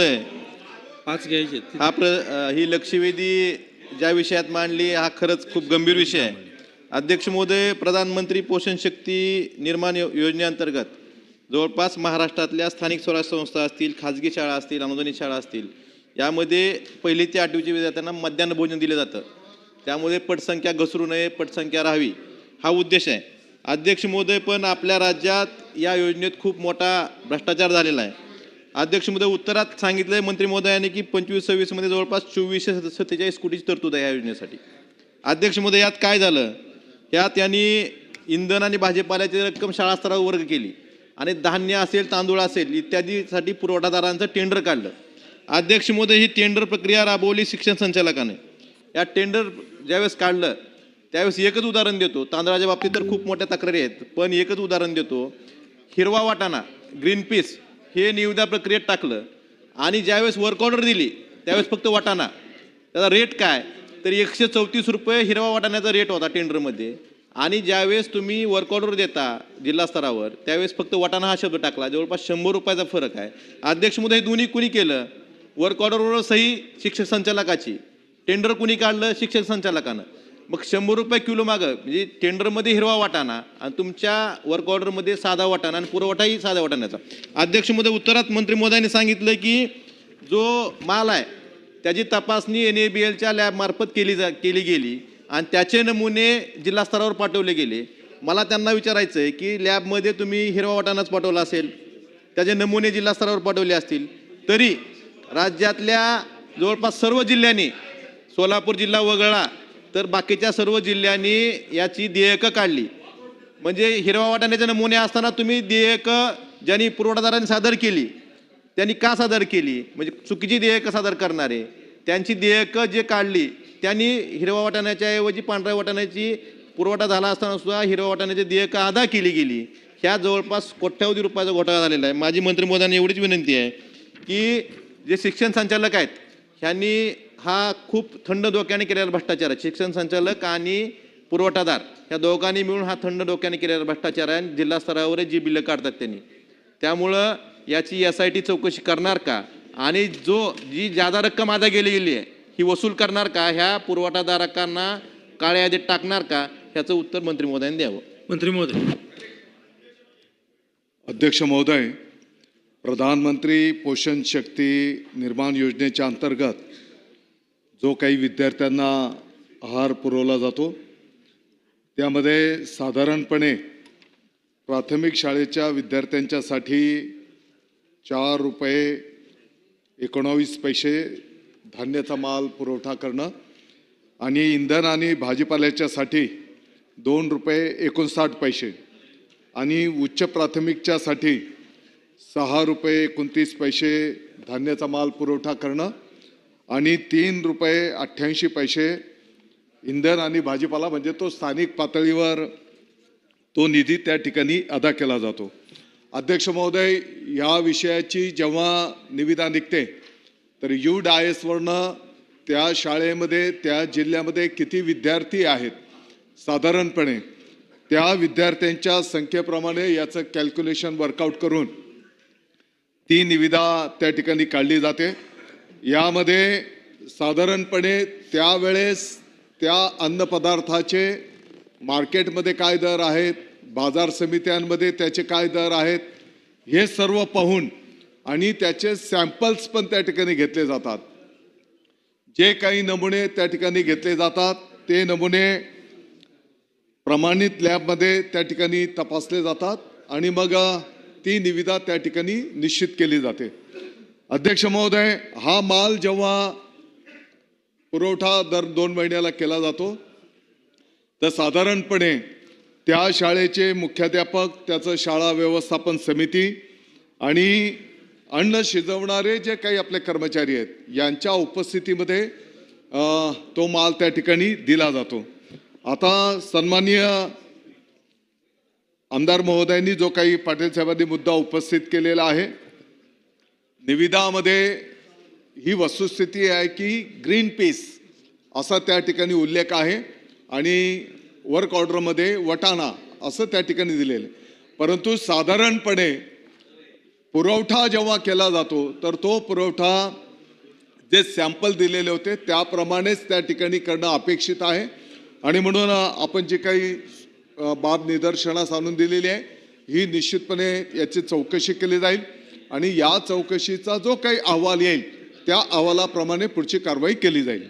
महोदय, 5 घ्यायचे ही लक्षवेधी ज्या विषयात मांडली हा खरंच खूप गंभीर विषय आहे. अध्यक्ष महोदय, प्रधानमंत्री पोषण शक्ती निर्माण योजनेअंतर्गत जवळपास महाराष्ट्रातल्या स्थानिक स्वराज्य संस्था असतील, खाजगी शाळा असतील, अनुदानित शाळा असतील, यामध्ये 1ली ते 8वीच्या विद्यार्थ्यांना मध्यान्ह भोजन दिलं जातं. त्यामुळे पटसंख्या घसरू नये, पटसंख्या राहावी हा उद्देश आहे. अध्यक्ष महोदय, पण आपल्या राज्यात या योजनेत खूप मोठा भ्रष्टाचार झालेला आहे. अध्यक्ष महोदय, उत्तरात सांगितलंय मंत्री महोदयांनी की 25-26 मध्ये जवळपास 2447 कोटीची तरतूद आहे या योजनेसाठी. अध्यक्ष महोदय, यात काय झालं? यात यांनी इंधन आणि भाजीपाल्याची रक्कम शाळा स्तरावर वर्ग केली आणि धान्य असेल, तांदूळ असेल इत्यादीसाठी पुरवठादारांचं टेंडर काढलं. अध्यक्ष महोदय, ही टेंडर प्रक्रिया राबवली शिक्षण संचालकाने. या टेंडर ज्यावेळेस काढलं त्यावेळेस एकच उदाहरण देतो. तांदळाच्या बाबतीत तर खूप मोठ्या तक्रारी आहेत, पण एकच उदाहरण देतो. हिरवा वाटाणा, ग्रीन पीस हे निविदा प्रक्रियेत टाकलं आणि ज्यावेळेस वर्क ऑर्डर दिली त्यावेळेस फक्त वाटाणा, त्याचा रेट काय तर 134 रुपये हिरवा वाटाण्याचा रेट होता टेंडरमध्ये. आणि ज्यावेळेस तुम्ही वर्क ऑर्डर देता जिल्हा स्तरावर त्यावेळेस फक्त वाटाणा हा शब्द टाकला. जवळपास 100 रुपयाचा फरक आहे. अध्यक्ष महोदय, हे दोन्ही कुणी केलं? वर्क ऑर्डरवर सही शिक्षक संचालकाची, टेंडर कुणी काढलं? शिक्षक संचालकानं. मग 100 रुपये किलो मागं, म्हणजे टेंडरमध्ये हिरवा वाटाणा आणि तुमच्या वर्क ऑर्डरमध्ये साधा वाटाणा आणि पुरवठाही साध्या वाटाण्याचा. अध्यक्ष महोदय, उत्तरात मंत्री महोदयांनी सांगितलं की जो माल आहे त्याची तपासणी NABLच्या लॅबमार्फत केली गेली आणि त्याचे नमुने जिल्हा स्तरावर पाठवले गेले. मला त्यांना विचारायचं आहे की लॅबमध्ये तुम्ही हिरवा वाटाणाच पाठवला असेल, त्याचे नमुने जिल्हा स्तरावर पाठवले असतील, तरी राज्यातल्या जवळपास सर्व जिल्ह्यांनी, सोलापूर जिल्हा वगळला तर बाकीच्या सर्व जिल्ह्यांनी याची देयकं काढली. म्हणजे हिरवा वाटाण्याचे नमुने असताना तुम्ही देयकं ज्यांनी पुरवठादारांनी सादर केली त्यांनी का सादर केली? म्हणजे चुकीची देयकं सादर करणारे त्यांची देयकं जे काढली त्यांनी हिरवा वाटाण्याच्या ऐवजी पांढऱ्या वाटाण्याची पुरवठा झाला असताना सुद्धा हिरवा वाटाण्याची देयकं अदा केली गेली. ह्या जवळपास कोट्यावधी रुपयाचा घोटाळा झालेला आहे. माझी मंत्री महोदयांना एवढीच विनंती आहे की जे शिक्षण संचालक आहेत ह्यांनी हा खूप थंड डोक्याने केलेला भ्रष्टाचार आहे. शिक्षण संचालक आणि पुरवठादार या दोघांनी मिळून हा थंड डोक्याने केलेला भ्रष्टाचार आहे. जिल्हा स्तरावर जी बिलं काढतात त्यांनी, त्यामुळं याची SIT चौकशी करणार का आणि जी जादा रक्कम अदा केली गेली आहे ही वसूल करणार का, ह्या पुरवठादारांना काळ्या यादीत टाकणार का, ह्याचं उत्तर मंत्री महोदयांनी द्यावं. मंत्री महोदय. अध्यक्ष महोदय, प्रधानमंत्री पोषण शक्ती निर्माण योजनेच्या अंतर्गत जो काही विद्यार्थ्यांना आहार पुरवला जातो त्यामध्ये साधारणपणे प्राथमिक शाळेच्या विद्यार्थ्यांच्यासाठी 4 रुपये 19 पैसे धान्याचा माल पुरवठा करणं आणि इंधन आणि भाजीपाल्याच्यासाठी 2 रुपये 59 पैसे आणि उच्च प्राथमिकच्यासाठी 6 रुपये 29 पैसे धान्याचा माल पुरवठा करणं आणि 3 रुपये 88 पैसे इंधन आणि भाजीपाला, म्हणजे तो स्थानिक पातळीवर तो निधी त्या ठिकाणी अदा केला जातो. अध्यक्ष महोदय, या विषयाची जेव्हा निविदा निघते तर UDISवरनं त्या शाळेमध्ये त्या जिल्ह्यामध्ये किती विद्यार्थी आहेत साधारणपणे त्या विद्यार्थ्यांच्या संख्येप्रमाणे याचं कॅल्क्युलेशन वर्कआउट करून ती निविदा त्या ठिकाणी काढली जाते. यामध्ये साधारणपणे त्यावेळेस त्या अन्नपदार्थाचे मार्केटमध्ये काय दर आहेत, बाजार समित्यांमध्ये त्याचे काय दर आहेत हे सर्व पाहून आणि त्याचे सॅम्पल्स पण त्या ठिकाणी घेतले जातात. जे काही नमुने त्या ठिकाणी घेतले जातात ते नमुने प्रमाणित लॅबमध्ये त्या ठिकाणी तपासले जातात आणि मग ती निविदा त्या ठिकाणी निश्चित केली जाते. अध्यक्ष महोदय, हा माल जेव्हा पुरवठा दर 2 महिन्याला केला जातो तर साधारणपणे त्या शाळेचे मुख्याध्यापक, त्याचं शाळा व्यवस्थापन समिती आणि अन्न शिजवणारे जे काही आपले कर्मचारी आहेत यांच्या उपस्थितीमध्ये तो माल त्या ठिकाणी दिला जातो. आता सन्माननीय आमदार महोदयांनी जो काही पाटील साहेबांनी मुद्दा उपस्थित केलेला आहे, निविदामध्ये ही वस्तुस्थिती आहे की ग्रीन पीस असा त्या ठिकाणी उल्लेख आहे आणि वर्क ऑर्डरमध्ये वटाणा असं त्या ठिकाणी दिलेलं आहे. परंतु साधारणपणे पुरवठा जेव्हा केला जातो तर तो पुरवठा जे सॅम्पल दिलेले होते त्याप्रमाणेच त्या ठिकाणी करणं अपेक्षित आहे आणि म्हणून आपण जे काही बाब निदर्शनास आणून दिलेली आहे ही निश्चितपणे याची चौकशी केली जाईल आणि या चौकशीचा जो काही अहवाल येईल त्या अहवालाप्रमाणे पुढची कारवाई केली जाईल.